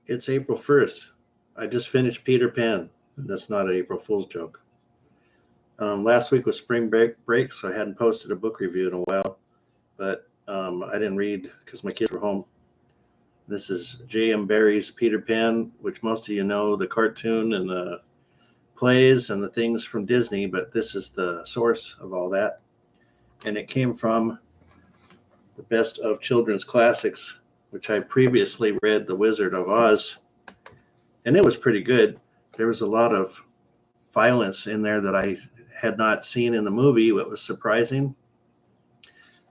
It's April 1st. I just finished Peter Pan. That's not an April Fool's joke. Last week was spring break, so I hadn't posted a book review in a while, but I didn't read because my kids were home. This is J.M. Barrie's Peter Pan, which most of you know, the cartoon and the plays and the things from Disney, but this is the source of all that. And it came from the Best of Children's Classics, which I previously read The Wizard of Oz, and it was pretty good. There was a lot of violence in there that I had not seen in the movie. It was surprising.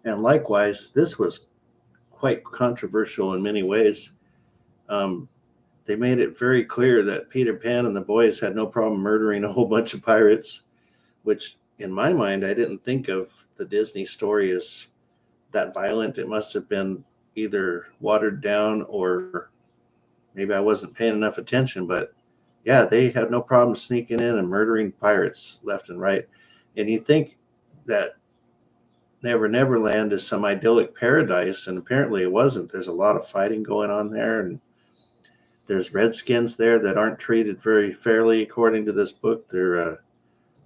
And likewise, this was quite controversial in many ways. They made it very clear that Peter Pan and the boys had no problem murdering a whole bunch of pirates, which in my mind, I didn't think of the Disney story as that violent. It must have been either watered down or maybe I wasn't paying enough attention, but yeah, they had no problem sneaking in and murdering pirates left and right. And you think that Neverland is some idyllic paradise, and apparently it wasn't. There's a lot of fighting going on there, and there's redskins there that aren't treated very fairly according to this book. They're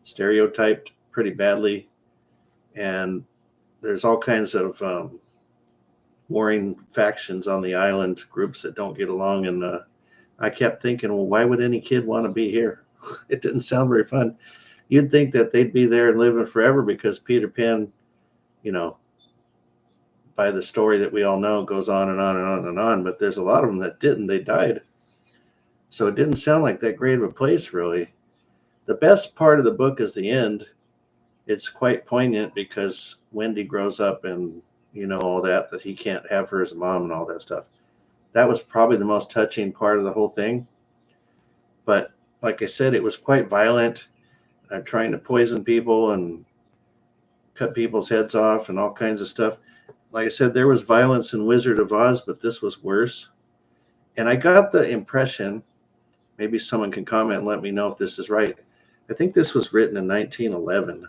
stereotyped pretty badly, and there's all kinds of warring factions on the island, groups that don't get along. And I kept thinking, well, why would any kid want to be here? It didn't sound very fun. You'd think that they'd be there and living forever because Peter Pan, you know, by the story that we all know, goes on and on and on and on. But there's a lot of them that didn't. They died. So it didn't sound like that great of a place, really. The best part of the book is the end. It's quite poignant because Wendy grows up and, you know, all that he can't have her as a mom and all that stuff. That was probably the most touching part of the whole thing. But like I said, it was quite violent. Trying to poison people and cut people's heads off and all kinds of stuff. Like I said, there was violence in Wizard of Oz, but this was worse. And I got the impression, maybe someone can comment and let me know if this is right. I think this was written in 1911.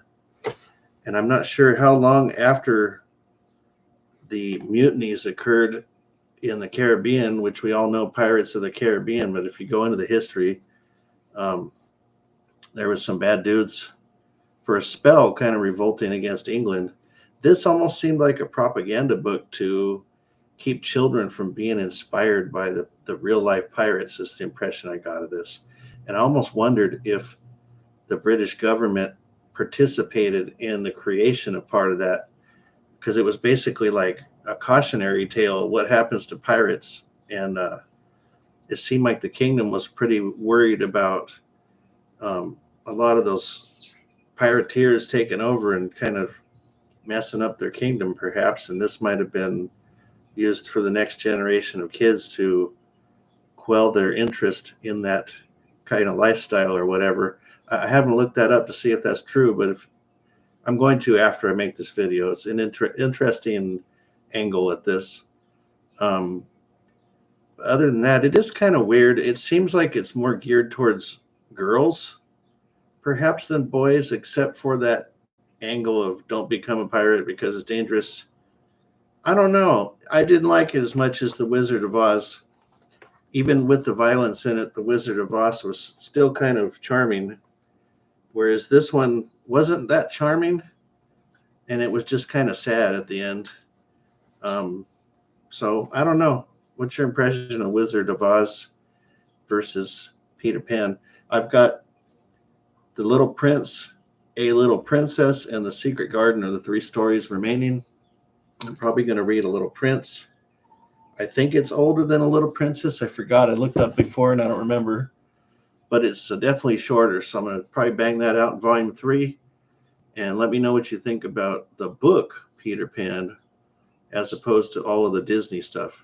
And I'm not sure how long after the mutinies occurred in the Caribbean, which we all know Pirates of the Caribbean. But if you go into the history, there was some bad dudes for a spell kind of revolting against England. This almost seemed like a propaganda book to keep children from being inspired by the real life pirates, is the impression I got of this. And I almost wondered if the British government participated in the creation of part of that, because it was basically like a cautionary tale of what happens to pirates. And it seemed like the kingdom was pretty worried about a lot of those pirateers taking over and kind of messing up their kingdom, perhaps. And this might have been used for the next generation of kids to quell their interest in that kind of lifestyle or whatever. I haven't looked that up to see if that's true, but if I'm going to after I make this video. It's an interesting angle at this. Other than that, it is kind of weird. It seems like it's more geared towards girls, perhaps, than boys, except for that angle of don't become a pirate because it's dangerous. I don't know. I didn't like it as much as The Wizard of Oz. Even with the violence in it, The Wizard of Oz was still kind of charming, whereas this one wasn't that charming, and it was just kind of sad at the end. So I don't know. What's your impression of Wizard of Oz versus Peter Pan? I've got The Little Prince, A Little Princess, and The Secret Garden are the three stories remaining. I'm probably going to read A Little Prince. I think it's older than A Little Princess. I forgot. I looked up before and I don't remember. But it's definitely shorter, so I'm going to probably bang that out in volume 3. And let me know what you think about the book Peter Pan as opposed to all of the Disney stuff.